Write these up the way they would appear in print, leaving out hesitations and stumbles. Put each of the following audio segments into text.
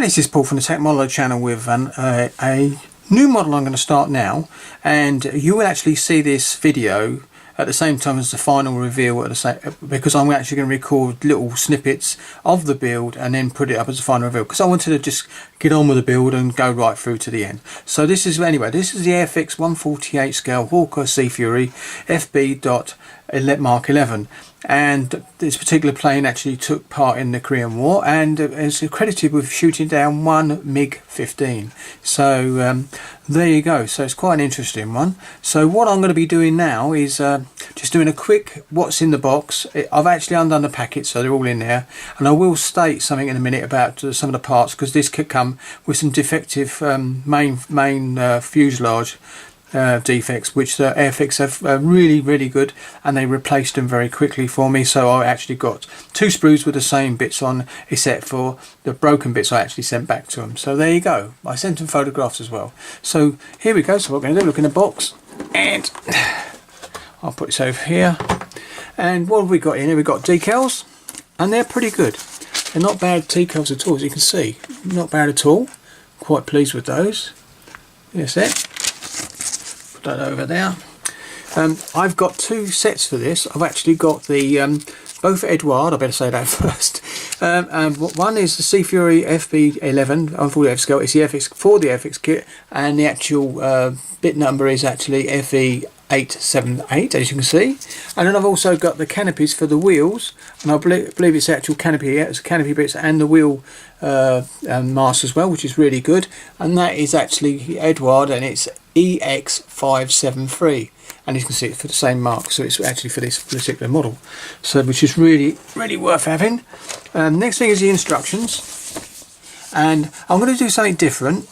Hi, this is Paul from the Tech Modeler channel with a new model I'm going to start now, and you will actually see this video at the same time as the final reveal because I'm actually going to record little snippets of the build and then put it up as a final reveal, because I wanted to just get on with the build and go right through to the end. So this is the Airfix 148 scale Hawker Sea Fury FB Mark 11. And this particular plane actually took part in the Korean War and is credited with shooting down one MiG-15. So there you go. So it's quite an interesting one. So what I'm going to be doing now is just doing a quick what's in the box. I've actually undone the packet, so they're all in there, and I will state something in a minute about some of the parts, because this could come with some defective main fuselage defects, which the Airfix have really good, and they replaced them very quickly for me. So I actually got two sprues with the same bits on, except for the broken bits I actually sent back to them. So there you go. I sent them photographs as well. So here we go. So what we're going to do, look in the box, and I'll put this over here. And what have we got in here? We've got decals, and they're pretty good. They're not bad decals at all, as you can see. Not bad at all. Quite pleased with those. Yes, it. That over there. I've got two sets for this. I've actually got the both Edward, I better say that first. One is the Sea Fury FB-11 on 40 F scale. It's the Airfix for the Airfix kit, and the actual bit number is actually FE878, as you can see. And then I've also got the canopies for the wheels, and I believe it's the actual canopy here. It's canopy bits and the wheel mask as well, which is really good. And that is actually Edward, and it's EX573, and you can see it's for the same mark, so it's actually for this particular model, so which is really worth having. Next thing is the instructions, and I'm going to do something different.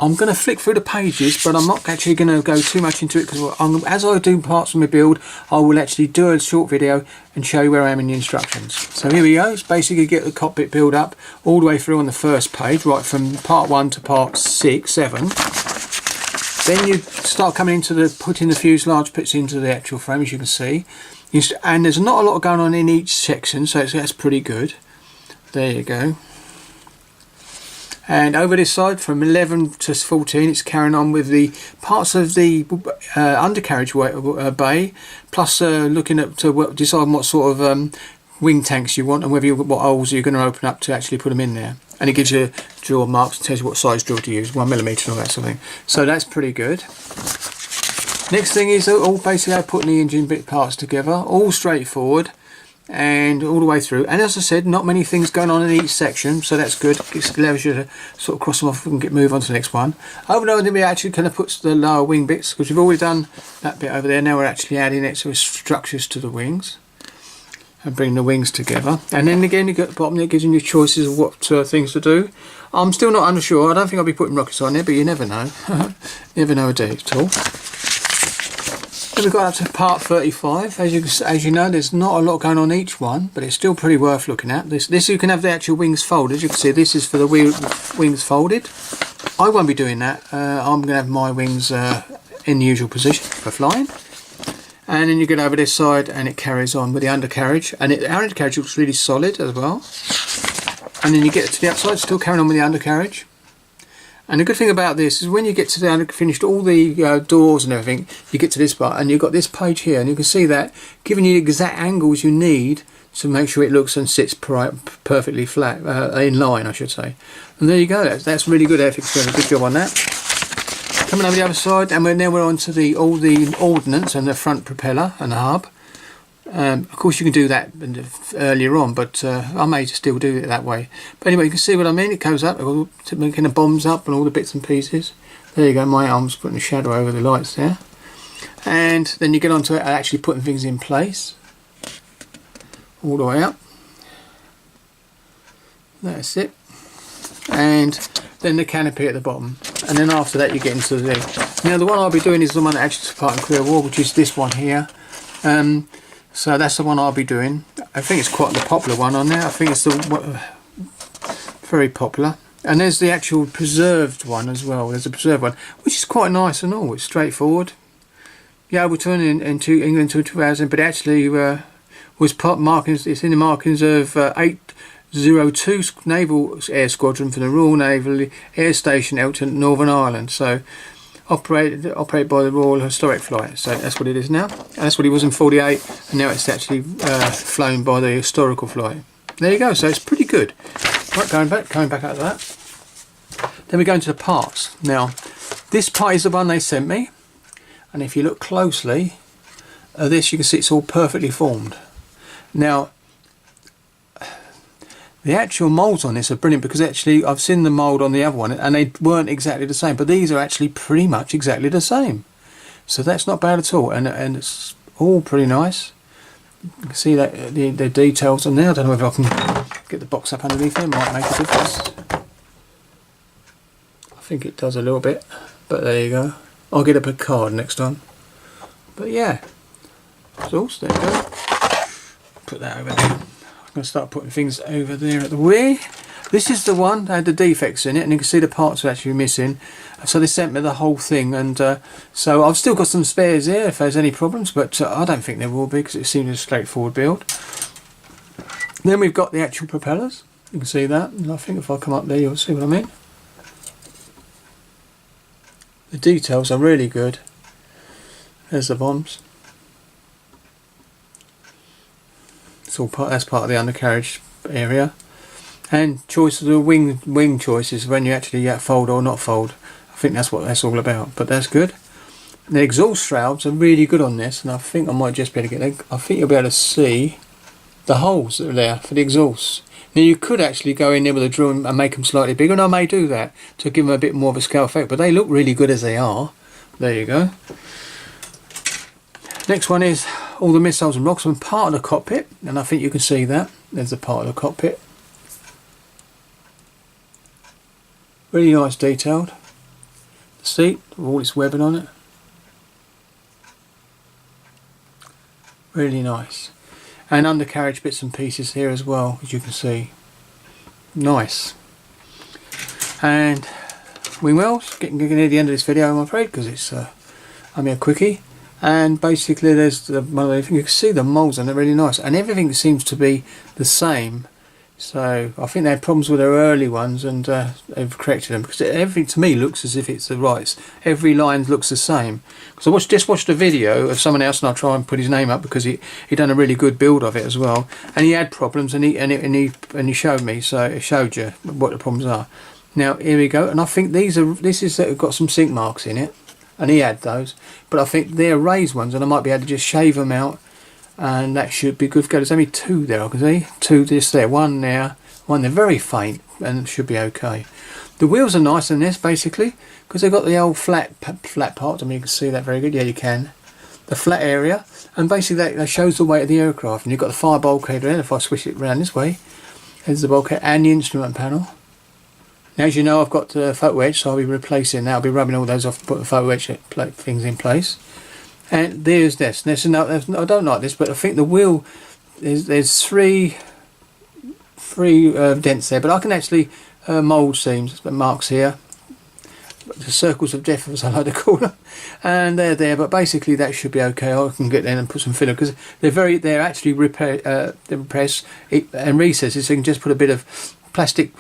I'm going to flick through the pages, but I'm not actually going to go too much into it, because as I do parts of my build, I will actually do a short video and show you where I am in the instructions. So here we go. It's basically get the cockpit build up all the way through on the first page, right from part 1 to part 7. Then you start coming into putting the fuselage bits into the actual frame, as you can see. And there's not a lot going on in each section, so that's pretty good. There you go. And over this side, from 11 to 14, it's carrying on with the parts of the undercarriage bay, plus looking at deciding what sort of wing tanks you want, and what holes you're going to open up to actually put them in there. And it gives you drill marks and tells you what size drill to use, 1mm and all that sort of thing. So that's pretty good. Next thing is all basically putting the engine bit parts together, all straightforward and all the way through. And as I said, not many things going on in each section, so that's good. It allows you to sort of cross them off and move on to the next one. Over there, then we actually kind of put the lower wing bits, because we've already done that bit over there. Now we're actually adding extra structures to the wings and bring the wings together. And then again, you get the bottom, it gives you choices of what things to do. I'm still not unsure. I don't think I'll be putting rockets on there, but you never know. Never know a day at all. Then we've got up to part 35. As you know, there's not a lot going on each one, but it's still pretty worth looking at. This you can have the actual wings folded. You can see this is for the wings folded. I won't be doing that. I'm going to have my wings in the usual position for flying. And then you get over this side, and it carries on with the undercarriage, and the undercarriage looks really solid as well. And then you get to the outside, still carrying on with the undercarriage. And the good thing about this is when you get to the finished all the doors and everything, you get to this part, and you've got this page here, and you can see that giving you the exact angles you need to make sure it looks and sits perfectly flat, in line, I should say. And there you go. That's really good. Airfix doing a good job on that. Coming over the other side, and now we're on to all the ordnance and the front propeller and the hub. Of course you can do that earlier on, but I may still do it that way. But anyway, you can see what I mean. It goes up, making the bombs up and all the bits and pieces. There you go, my arm's putting a shadow over the lights there. And then you get onto it, actually putting things in place. All the way up. That's it. And then the canopy at the bottom, and then after that you get into the now the one I'll be doing is the one that actually took part in Korean War, which is this one here. So that's the one I'll be doing. I think it's quite the popular one on there. I think it's the very popular. And there's the actual preserved one as well. There's a preserved one, which is quite nice and all. It's straightforward. Yeah, we're turning into England to 2000, but actually was part markings. It's in the markings of 02 Naval Air Squadron for the Royal Naval Air Station Elton, Northern Ireland. So operated by the Royal Historic Flight. So that's what it is now, and that's what it was in 48, and now it's actually flown by the Historical Flight. There you go. So it's pretty good. Right, coming back out of that. Then we go into the parts. Now this part is the one they sent me, and if you look closely at this, you can see it's all perfectly formed. Now the actual moulds on this are brilliant, because actually I've seen the mould on the other one and they weren't exactly the same, but these are actually pretty much exactly the same. So that's not bad at all, and it's all pretty nice. You can see that the details on there. I don't know if I can get the box up underneath there, might make a difference. I think it does a little bit, but there you go. I'll get up a card next time. But yeah, so there you go. Put that over there. I'm going to start putting things over there at the rear. This is the one that had the defects in it, and you can see the parts are actually missing. So they sent me the whole thing, and so I've still got some spares here if there's any problems, but I don't think there will be, because it seems a straightforward build. Then we've got the actual propellers. You can see that, and I think if I come up there you'll see what I mean. The details are really good. There's the bombs. It's all that's part of the undercarriage area, and choices of wing choices when you actually fold or not fold. I think that's what that's all about. But that's good. The exhaust shrouds are really good on this, and I think I might just be able to get. I think you'll be able to see the holes that are there for the exhausts. Now you could actually go in there with a drill and make them slightly bigger, and I may do that to give them a bit more of a scale effect. But they look really good as they are. There you go. Next one is all the missiles and rockets, and part of the cockpit, and I think you can see that. There's a part of the cockpit. Really nice detailed. The seat with all its webbing on it. Really nice. And undercarriage bits and pieces here as well, as you can see. Nice. And wing wells, getting near the end of this video I'm afraid, because it's only a quickie. And basically there's the you can see the moulds and they're really nice, and everything seems to be the same. So I think they had problems with their early ones, and they've corrected them, because everything to me looks as if it's the right. Every line looks the same. Because I just watched a video of someone else, and I'll try and put his name up, because he done a really good build of it as well, and he had problems, and he showed me, so it showed you what the problems are. Now here we go, and I think this is got some sink marks in it. And he had those, but I think they're raised ones, and I might be able to just shave them out, and that should be good to go. There's only two there, I can see. Two just there, one there, one there, very faint, and it should be okay. The wheels are nice in this, basically, because they've got the old flat parts. I mean, you can see that very good. Yeah, you can. The flat area, and basically that shows the weight of the aircraft. And you've got the fire bulkhead there. If I switch it around this way, there's the bulkhead and the instrument panel. Now, as you know, I've got the photo edge, so I'll be replacing that. I'll be rubbing all those off and putting the photo edge things in place. And there's this. I don't like this, but I think the wheel, there's three dents there, but I can actually mould seams, marks here. The circles of death, as I like to call them, and they're there. But basically, that should be okay. I can get in and put some filler, because they're actually repressed and recesses. So you can just put a bit of plastic.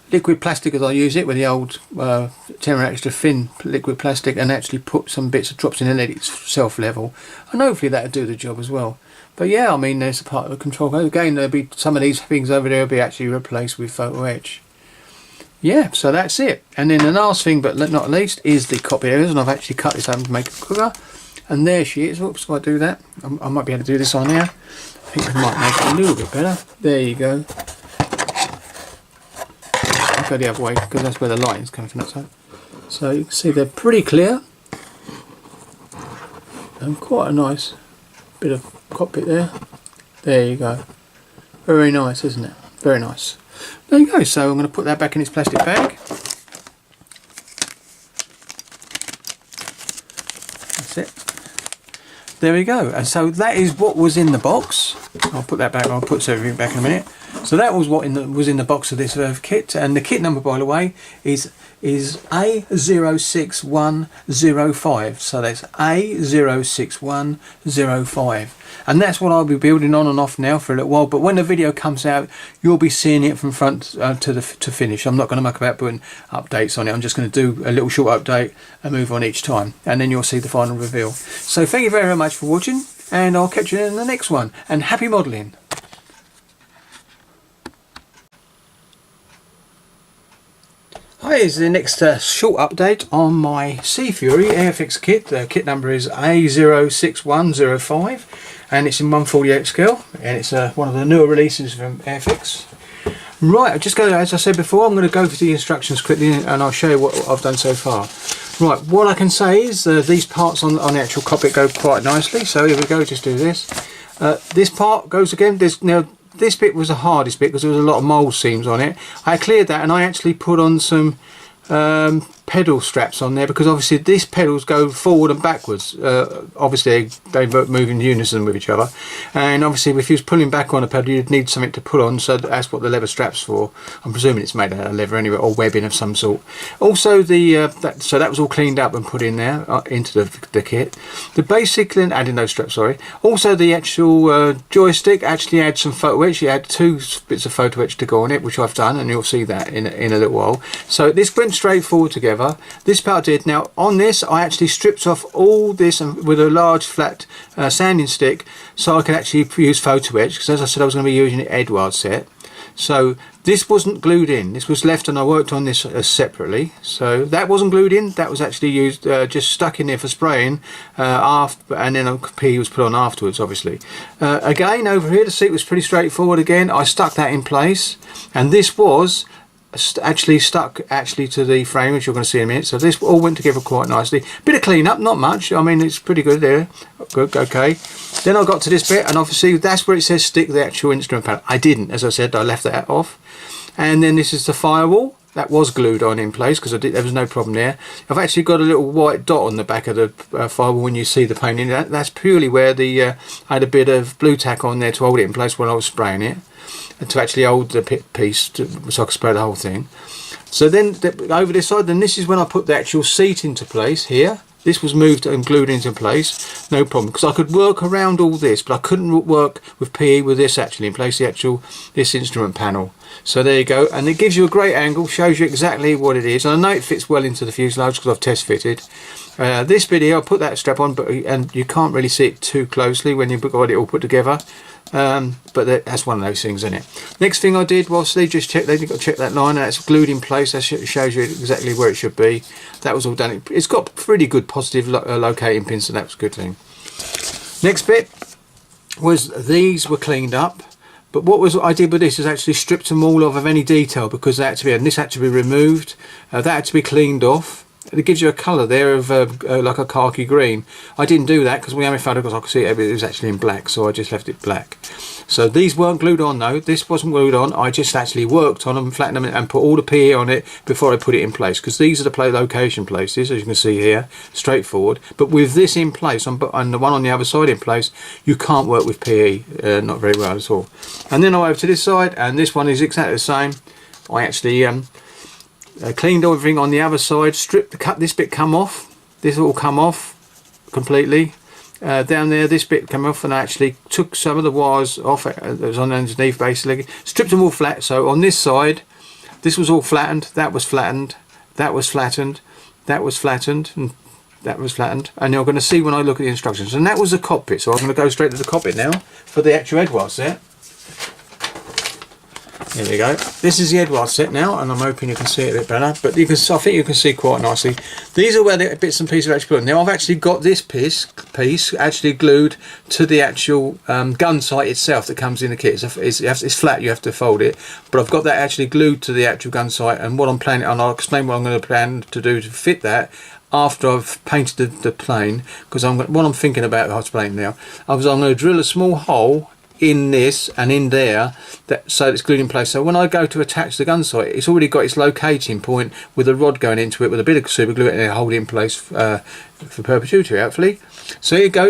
Liquid plastic, as I use it with the old 10 extra thin liquid plastic, and actually put some bits of drops in and let it self-level, and hopefully that'll do the job as well. But yeah, I mean, there's a part of the control. Again, there'll be some of these things over there will be actually replaced with photo edge. Yeah, so that's it. And then the last thing, but not least, is the cockpit areas, and I've actually cut this open to make it quicker. And there she is. Whoops, if I do that, I might be able to do this on here. I think I might make it a little bit better. There you go. Go the other way, because that's where the lighting's coming from that side. So you can see they're pretty clear, and quite a nice bit of cockpit there. There you go. Very nice, isn't it? Very nice. There you go. So I'm going to put that back in its plastic bag. That's it. There we go. And so that is what was in the box. I'll put that back. I'll put everything back in a minute. So that was what was in the box of this kit, and the kit number, by the way, is A06105. So that's A06105, and that's what I'll be building on and off now for a little while. But when the video comes out, you'll be seeing it from front to finish. I'm not going to muck about putting updates on it. I'm just going to do a little short update and move on each time, and then you'll see the final reveal. So thank you very much for watching, and I'll catch you in the next one, and happy modelling. Hi, here's the next short update on my Sea Fury Airfix kit. The kit number is A06105, and it's in 1/48 scale, and it's one of the newer releases from Airfix. Right, I just go, as I said before, I'm going to go through the instructions quickly, and I'll show you what I've done so far. Right, what I can say is these parts on the actual cockpit go quite nicely. So here we go, just do this. This part goes again. This bit was the hardest bit because there was a lot of mould seams on it. I cleared that, and I actually put on some pedal straps on there, because obviously these pedals go forward and backwards. Obviously they move in unison with each other, and obviously if you was pulling back on a pedal, you'd need something to put on, so that's what the leather strap's for. I'm presuming it's made out of leather anyway, or webbing of some sort. Also so that was all cleaned up and put in there into the kit. The basic, adding those straps, sorry. Also the actual joystick actually had some photo etch. You had 2 bits of photo etch to go on it, which I've done, and you'll see that in a little while. So this went straight forward together. This part did. Now on this I actually stripped off all this with a large flat sanding stick, so I could actually use photo etch, because as I said I was going to be using an Edward set. So this wasn't glued in, this was left, and I worked on this separately. So that wasn't glued in, that was actually used, just stuck in there for spraying after, and then a PE was put on afterwards, obviously. Again, over here the seat was pretty straightforward again. I stuck that in place, and this was actually stuck to the frame, which you're going to see in a minute. So this all went together quite nicely. Bit of clean up, not much. I mean, it's pretty good there. Good, okay. Then I got to this bit, and obviously that's where it says stick the actual instrument panel. I didn't, as I said, I left that off. And then this is the firewall. That was glued on in place, because there was no problem there. I've actually got a little white dot on the back of the firewall when you see the painting. That's purely where I had a bit of blue tack on there to hold it in place when I was spraying it, and to actually hold the piece so I could spray the whole thing. So then over this side, then this is when I put the actual seat into place here. This was moved and glued into place, no problem, because I could work around all this, but I couldn't work with PE with this actually in place, this instrument panel. So there you go, and it gives you a great angle, shows you exactly what it is, and I know it fits well into the fuselage because I've test fitted. This bit here, I'll put that strap on, and you can't really see it too closely when you've got it all put together. But that's one of those things, isn't it? Next thing I did was they've got to check that line, and that's glued in place. That shows you exactly where it should be. That was all done. It's got pretty good positive locating pins, so that was a good thing. Next bit was these were cleaned up, but what I did with this is actually stripped them all of any detail, because this had to be removed. That had to be cleaned off. It gives you a colour there of like a khaki green. I didn't do that because we only found it because I could see it was actually in black, so I just left it black. So these weren't glued on though. This wasn't glued on. I just actually worked on them, flattened them, and put all the PE on it before I put it in place, because these are the location places, as you can see here, straightforward. But with this in place, and the one on the other side in place, you can't work with PE, not very well at all. And then I went over to this side, and this one is exactly the same. I actually cleaned everything on the other side, cut this bit come off, this will come off completely. Down there this bit came off, and I actually took some of the wires off that was on underneath, basically stripped them all flat. So on this side this was all flattened, that was flattened, that was flattened, that was flattened, and that was flattened, and you're going to see when I look at the instructions. And that was the cockpit, so I'm going to go straight to the cockpit now for the actual Edward set. There we go. This is the Edward set now, and I'm hoping you can see it a bit better. But I think you can see quite nicely. These are where the bits and pieces are actually put on. Now I've actually got this piece actually glued to the actual gun sight itself that comes in the kit. It's flat, you have to fold it, but I've got that actually glued to the actual gun sight. And what I'm planning, and I'll explain what I'm going to plan to do to fit that after I've painted the plane, because what I'm thinking about, I'll explain now. I'm going to drill a small hole in this and in there, so it's glued in place. So when I go to attach the gun sight, it's already got its locating point with a rod going into it with a bit of super glue, and it'll hold it in place for perpetuity, hopefully. So here you go.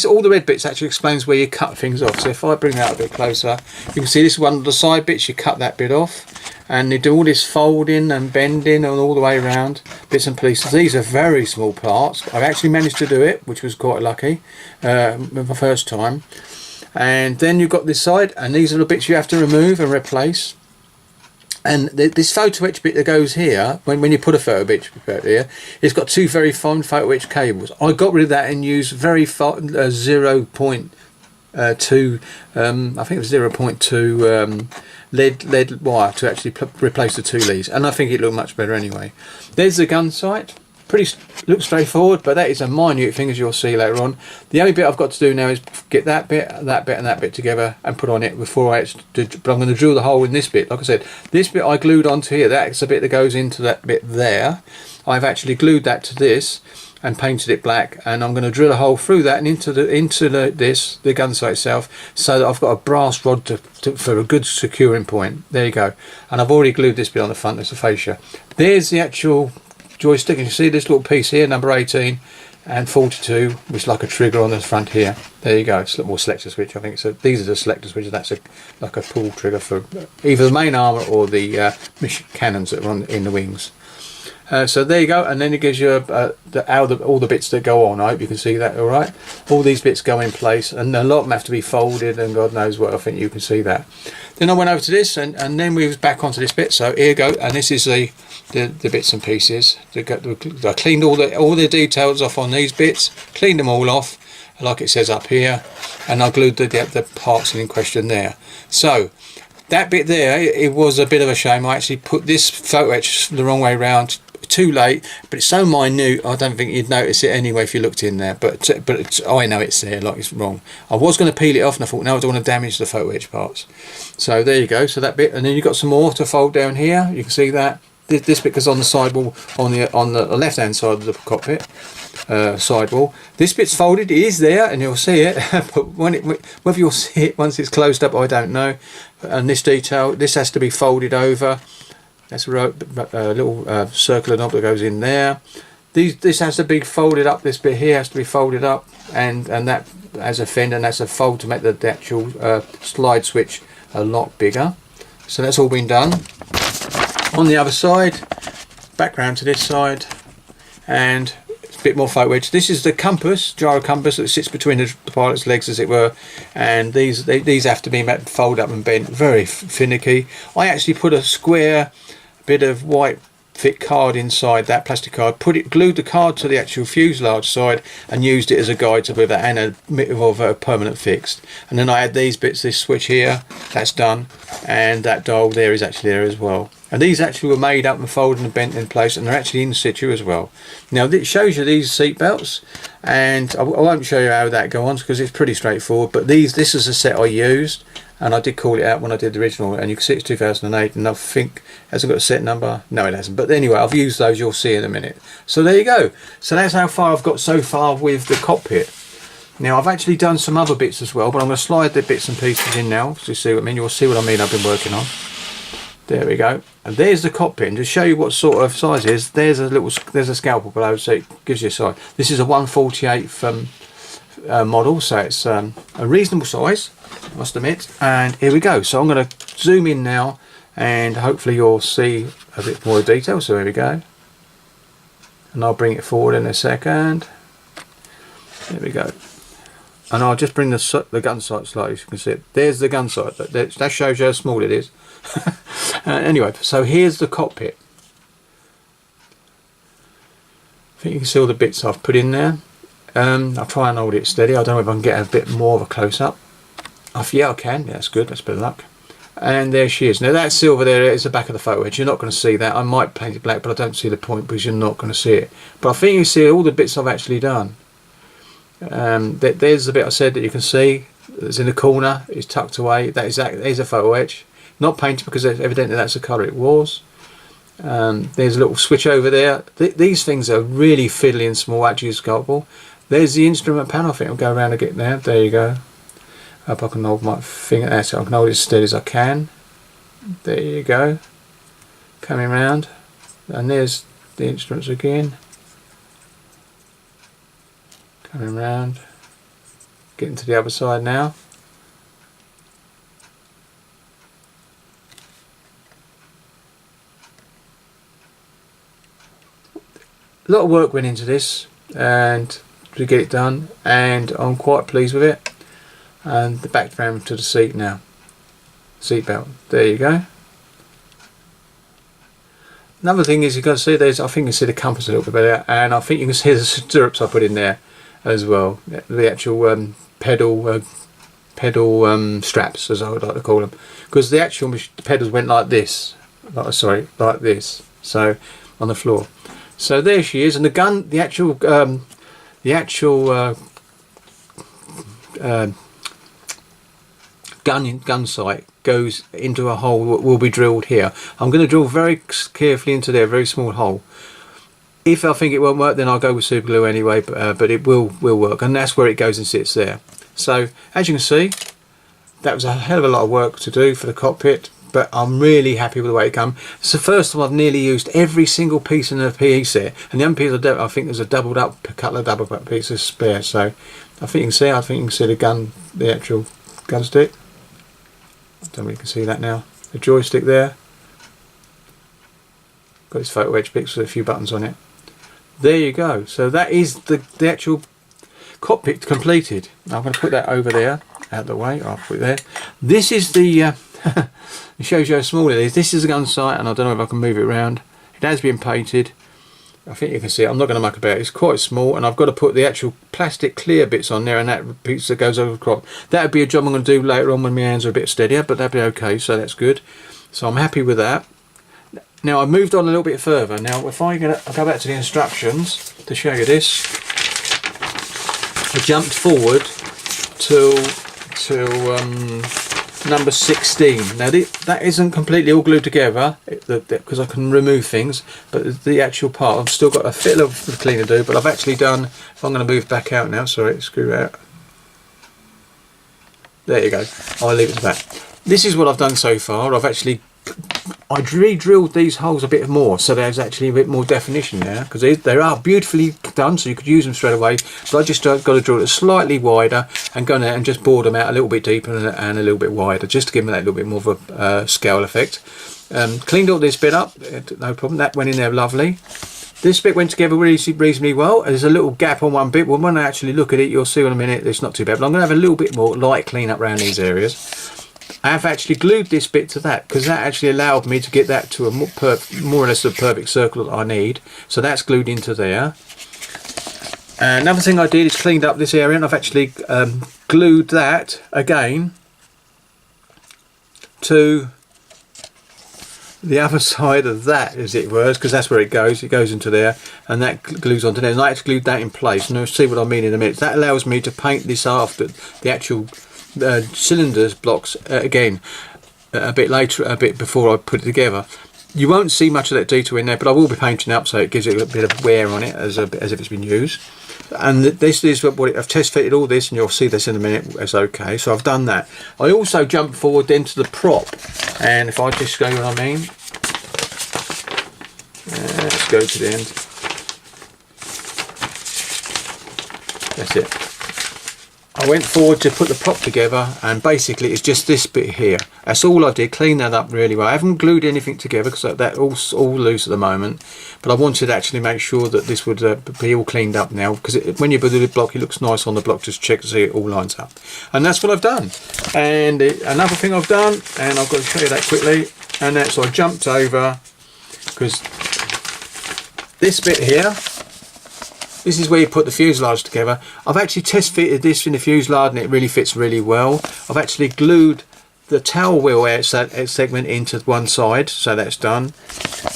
All the red bits actually explains where you cut things off. So if I bring that a bit closer, you can see this one of the side bits, you cut that bit off, and they do all this folding and bending and all the way around, bits and pieces. These are very small parts. I've actually managed to do it, which was quite lucky, my first time. And then you've got this side, and these are the bits you have to remove and replace. And this photo etch bit that goes here, when you put a photo etch bit here, it's got two very fine photo etch cables. I got rid of that and used very fine 0.2, I think it was 0.2 lead wire to actually replace the two leads, and I think it looked much better anyway. There's the gun sight. Looks straightforward, but that is a minute thing, as you'll see later on. The only bit I've got to do now is get that bit, and that bit together and put on it before I actually do. But I'm going to drill the hole in this bit. Like I said, this bit I glued onto here. That's the bit that goes into that bit there. I've actually glued that to this and painted it black, and I'm going to drill a hole through that and into the gun sight itself, so that I've got a brass rod for a good securing point. There you go. And I've already glued this bit on the front. There's the fascia. There's the actual joystick, and you see this little piece here, number 18 and 42, which is like a trigger on the front here. There you go. It's a little more selector switch, I think. So these are the selector switches. That's like a pull trigger for either the main armour or the cannons that run in the wings. So there you go, and then it gives you all the bits that go on. I hope you can see that all right. All these bits go in place, and a lot of them have to be folded, and God knows what. I think you can see that. Then I went over to this, and then we was back onto this bit. So here you go, and this is the bits and pieces. I cleaned all the details off on these bits, cleaned them all off, like it says up here, and I glued the parts in question there. So that bit there, it was a bit of a shame. I actually put this photo etch the wrong way round. Too late, but it's so minute I don't think you'd notice it anyway if you looked in there, but I know it's there, like it's wrong. I was going to peel it off, and I thought, no, I don't want to damage the photo etch parts. So there you go. So that bit, and then you've got some more to fold down here. You can see that this bit goes on the sidewall, on the left hand side of the cockpit sidewall. This bit's folded. It is there, and you'll see it, but whether you'll see it once it's closed up, I don't know. And this detail, this has to be folded over. That's a little circular knob that goes in there. This has to be folded up. This bit here has to be folded up, and that has a fender, and that's a fold to make the actual slide switch a lot bigger. So that's all been done. On the other side, back round to this side, and it's a bit more photo etch. This is the compass, gyro compass, that sits between the pilot's legs, as it were, and these have to be folded up and bent. Very finicky. I actually put a square bit of white thick card inside that plastic card, glued the card to the actual fuselage side, and used it as a guide to with that, and a bit of a permanent fixed. And then I had these bits, this switch here, that's done, and that dial there is actually there as well. And these actually were made up and folded and bent in place, and they're actually in situ as well. Now it shows you these seat belts, and I won't show you how that goes on because it's pretty straightforward, but this is a set I used, and I did call it out when I did the original, and you can see it's 2008, and I think, hasn't got a set number? No, it hasn't. But anyway, I've used those, you'll see in a minute. So there you go. So that's how far I've got so far with the cockpit. Now I've actually done some other bits as well, but I'm going to slide the bits and pieces in now to see what I mean. You'll see what I mean I've been working on. There we go. And there's the cockpit, and to show you what sort of size it is, there's a scalpel below, so it gives you a size. This is a 1/48 model, so it's a reasonable size, I must admit. And here we go. So I'm going to zoom in now, and hopefully you'll see a bit more detail. So here we go, and I'll bring it forward in a second. There we go, and I'll just bring the gun sight slightly so you can see it. There's the gun sight. That shows you how small it is. Anyway, so here's the cockpit. I think you can see all the bits I've put in there. I'll try and hold it steady. I don't know if I can get a bit more of a close-up. Yeah, I can. Yeah, that's good. That's a bit of luck. And there she is. Now that silver there is the back of the photo edge. You're not going to see that. I might paint it black, but I don't see the point because you're not going to see it. But I think you see all the bits I've actually done. There's the bit I said that you can see. It's in the corner. It's tucked away. There's a photo edge. Not painted because evidently that's the colour it was. There's a little switch over there. These things are really fiddly and small, actually sculptable. There's the instrument panel. I think I'll go around and get there. There you go. Hope I can hold my finger there so I can hold it as steady as I can. There you go. Coming round. And there's the instruments again. Coming round. Getting to the other side now. A lot of work went into this and to get it done, and I'm quite pleased with it. and the back down to the seat now. Seat belt. There you go. Another thing is you can see there's, I think you can see the compass a little bit better, and I think you can see the stirrups I put in there as well. The actual pedal straps, as I would like to call them, because the actual pedals went like this. Like this. So on the floor. So there she is, and the gun, the actual gun sight goes into a hole that will be drilled here. I'm going to drill very carefully into there, a very small hole. If I think it won't work, then I'll go with super glue anyway, but it will work, and that's where it goes and sits there. So as you can see, that was a hell of a lot of work to do for the cockpit, but I'm really happy with the way it came. It's the first time I've nearly used every single piece in the PE set, and the only piece I think there's a couple of doubled up pieces spare. So I think you can see the gun, the actual gun stick. I don't know if you can see that now. The joystick there. Got this photo edge picks with a few buttons on it. There you go. So that is the actual cockpit completed. I'm going to put that over there, out of the way. I'll put it there. This is the it shows you how small it is. This is the gun sight, and I don't know if I can move it around. It has been painted. I think you can see it. I'm not going to muck about it. It's quite small, and I've got to put the actual plastic clear bits on there, and that piece that goes over the crop. That would be a job I'm going to do later on when my hands are a bit steadier, but that'd be okay, so that's good. So I'm happy with that. Now I've moved on a little bit further. Now if I'll go back to the instructions to show you this. I jumped forward to number 16. Now that isn't completely all glued together because I can remove things, but the actual part, I've still got a bit of cleaning to do, but I've actually done, if I'm going to move back out now, sorry, screw out. There you go, I'll leave it to that. This is what I've done so far. I re-drilled these holes a bit more, so there's actually a bit more definition there, because they are beautifully done, so you could use them straight away. But I just got to drill it slightly wider and go in there and just bore them out a little bit deeper and a little bit wider, just to give them that little bit more of a scale effect. Cleaned all this bit up, no problem. That went in there lovely. This bit went together reasonably well. There's a little gap on one bit. Well, when I actually look at it, you'll see in a minute it's not too bad. But I'm going to have a little bit more light clean up around these areas. I have actually glued this bit to that, because that actually allowed me to get that to a more or less a perfect circle that I need. So that's glued into there. Another thing I did is cleaned up this area, and I've actually glued that again to the other side of that, as it were, because that's where it goes into there, and that glues onto there, and I actually glued that in place, and you'll see what I mean in a minute. That allows me to paint this after the actual cylinders blocks again a bit later, a bit before I put it together. You won't see much of that detail in there, but I will be painting up so it gives it a bit of wear on it as if it's been used. And this is what I've test fitted all this, and you'll see this in a minute. It's okay, so I've done that. I also jumped forward then to the prop, and if I just go what I mean, let's go to the end. That's it. I went forward to put the prop together, and basically it's just this bit here. That's all I did, clean that up really well. I haven't glued anything together because that's all loose at the moment, but I wanted to actually make sure that this would be all cleaned up now, because when you build the block it looks nice on the block. Just check to see it all lines up, and that's what I've done. And another thing I've done, and I've got to show you that quickly, and that's I jumped over, because this bit here, this is where you put the fuselage together. I've actually test fitted this in the fuselage, and it really fits really well. I've actually glued the tail wheel segment into one side, so that's done.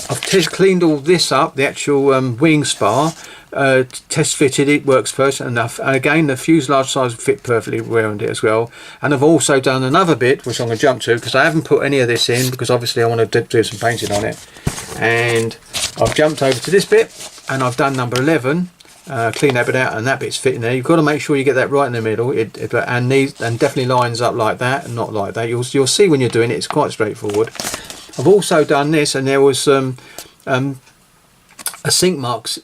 I've cleaned all this up, the actual wing spar, test fitted it, works first enough, and again the fuselage size fit perfectly around it as well. And I've also done another bit which I'm going to jump to, because I haven't put any of this in, because obviously I want to do some painting on it. And I've jumped over to this bit, and I've done number 11. Clean that bit out, and that bit's fitting there. You've got to make sure you get that right in the middle, and definitely lines up like that and not like that. You'll see when you're doing it, it's quite straightforward. I've also done this, and there was a sink marks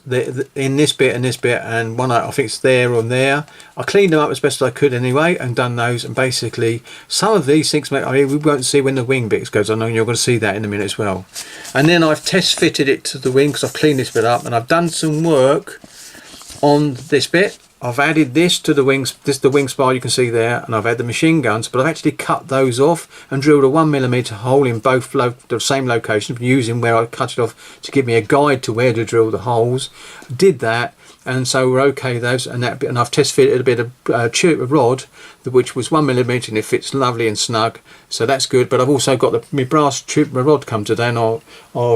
in this bit and this bit, and one I think it's there on there. I cleaned them up as best as I could anyway, and done those. And basically some of these sinks, I mean, we won't see when the wing bits goes on, and you're going to see that in a minute as well. And then I've test fitted it to the wing, because I've cleaned this bit up, and I've done some work on this bit, I've added this to the wings, this is the wing spar you can see there, and I've had the machine guns, but I've actually cut those off and drilled a 1mm hole in both the same locations, using where I cut it off to give me a guide to where to drill the holes. Did that, and so we're okay with those, and I've test fitted a bit of tube rod, which was 1mm, and it fits lovely and snug, so that's good. But I've also got my brass tube rod come today, and I'll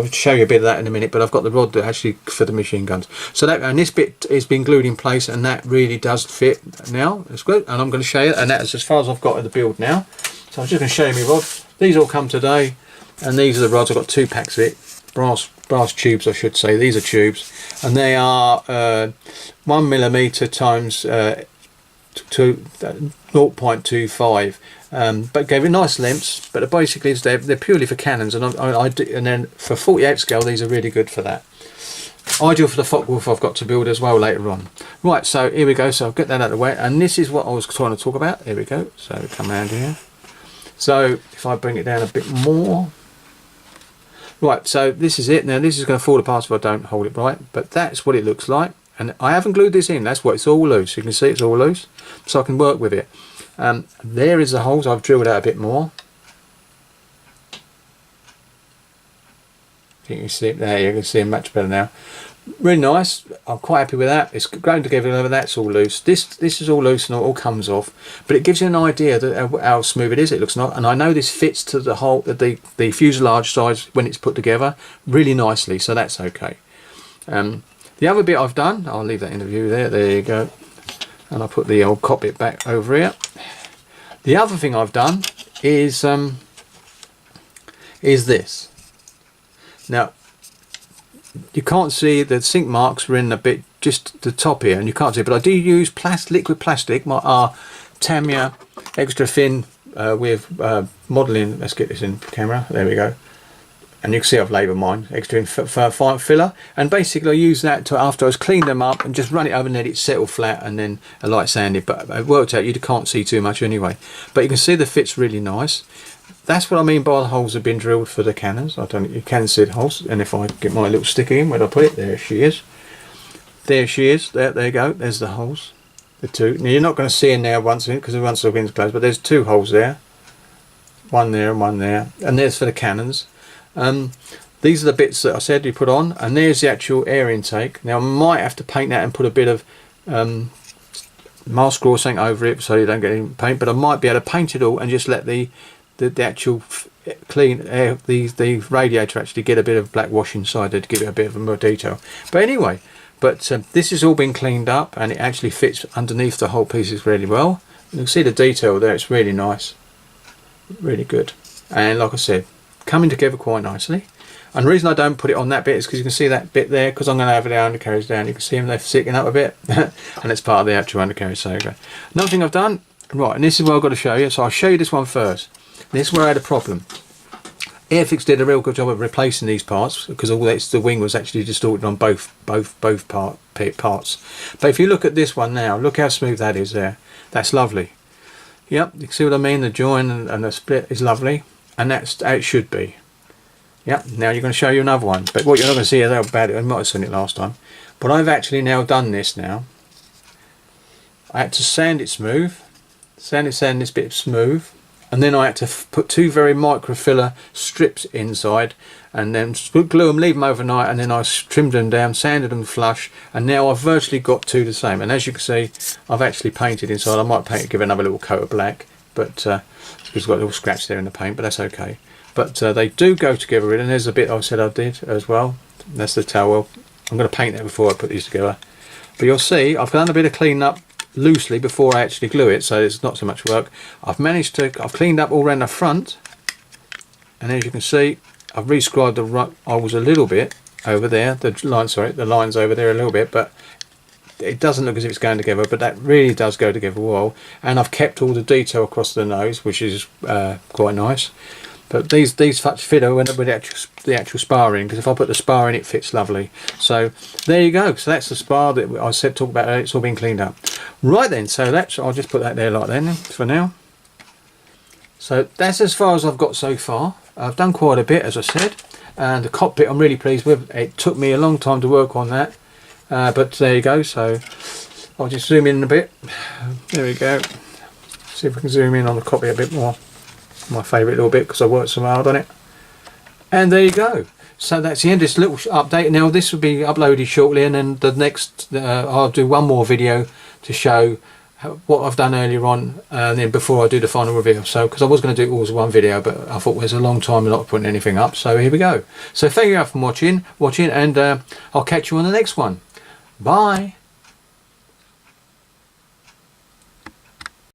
show you a bit of that in a minute. But I've got the rod that actually for the machine guns. So that, and this bit is been glued in place, and that really does fit now. It's good, and I'm going to show you. And that's as far as I've got of the build now. So I'm just going to show you my rod. These all come today, and these are the rods. I've got 2 packs of it, brass tubes, I should say. These are tubes, and they are 1mm times to 0.25, but gave it nice lengths. But basically they're purely for cannons, and and then for 48 scale these are really good for that. Ideal for the Focke-Wulf I've got to build as well later on. Right, so here we go. So I'll get that out of the way, and this is what I was trying to talk about. Here we go. So come around here. So if I bring it down a bit more. Right, so this is it. Now this is going to fall apart if I don't hold it right, but that's what it looks like. And I haven't glued this in, that's what, it's all loose. You can see it's all loose, so I can work with it. There is the holes. I've drilled out a bit more. You can see it there, you can see them much better now. Really nice, I'm quite happy with that. It's grown together, over that's all loose. This is all loose and it all comes off, but it gives you an idea that how smooth it is. It looks nice, and I know this fits to the whole, the fuselage size when it's put together really nicely, so that's okay. The other bit I've done, I'll leave that in the view there, there you go, and I'll put the old cockpit back over here. The other thing I've done is this. Now you can't see the sink marks are in a bit just the top here, and you can't see, but I do use liquid plastic, my Tamiya extra thin with modelling. Let's get this in camera, there we go. And you can see I've labelled mine extra in fine filler, and basically I use that to, after I've cleaned them up, and just run it over and let it settle flat, and then a light sanded. But it worked out, you can't see too much anyway, but you can see the fit's really nice. That's what I mean by the holes have been drilled for the cannons. I don't, you can see the holes, and if I get my little sticker in, where do I put it? There she is. There she is. There you go. There's the holes. The 2. Now you're not going to see in there once in, because once the wind's closed, but there's 2 holes there. One there and one there, and there's for the cannons. These are the bits that I said you put on, and there's the actual air intake. Now I might have to paint that and put a bit of mask or something over it so you don't get any paint, but I might be able to paint it all and just let the actual clean air, the radiator actually get a bit of black wash inside to give it a bit of more detail. But anyway, this has all been cleaned up, and it actually fits underneath the whole pieces really well. You can see the detail there, it's really nice, really good, and like I said, coming together quite nicely. And the reason I don't put it on that bit is because you can see that bit there, because I'm going to have the undercarriage down. You can see them, they're sticking up a bit and it's part of the actual undercarriage. So another thing I've done, right, and this is what I've got to show you. So I'll show you this one first. This is where I had a problem. Airfix did a real good job of replacing these parts, because all that's, the wing was actually distorted on both parts. But if you look at this one now, look how smooth that is there. That's lovely. Yep, you can see what I mean. The join and the split is lovely, and that's how it should be. Yep. Now you're going to show you another one, but what you're not going to see is how bad it. I might have seen it last time, but I've actually now done this. Now I had to sand it smooth, sand this bit smooth, and then I had to put 2 very microfiller strips inside, and then glue them, leave them overnight, and then I trimmed them down, sanded them flush, and now I've virtually got 2 the same. And as you can see, I've actually painted inside. I might paint, give it another little coat of black, but it's got a little scratch there in the paint, but that's okay. But they do go together, and there's a bit I said I did as well. That's the towel. I'm going to paint that before I put these together. But you'll see I've done a bit of cleaning up loosely before I actually glue it, so it's not so much work. I've cleaned up all around the front, and as you can see, I've rescribed the holes a little bit over there. The lines over there a little bit, but it doesn't look as if it's going together, but that really does go together well. And I've kept all the detail across the nose, which is quite nice. But these fit with the actual spar in, because if I put the spar in, it fits lovely. So there you go. So that's the spar that I said talk about. It's all been cleaned up. Right then, so I'll just put that there like then for now. So that's as far as I've got so far. I've done quite a bit, as I said, and the cockpit I'm really pleased with. It took me a long time to work on that, but there you go. So I'll just zoom in a bit. There we go. See if we can zoom in on the Cockpit a bit more. My favourite little bit because I worked so hard on it. And there you go. So that's the end of this little update. Now this will be uploaded shortly, and then the next I'll do one more video to show what I've done earlier on, and then before I do the final review. So because I was going to do it all as one video, but I thought there's a long time not putting anything up, so here we go. So thank you for watching, and I'll catch you on the next one. Bye.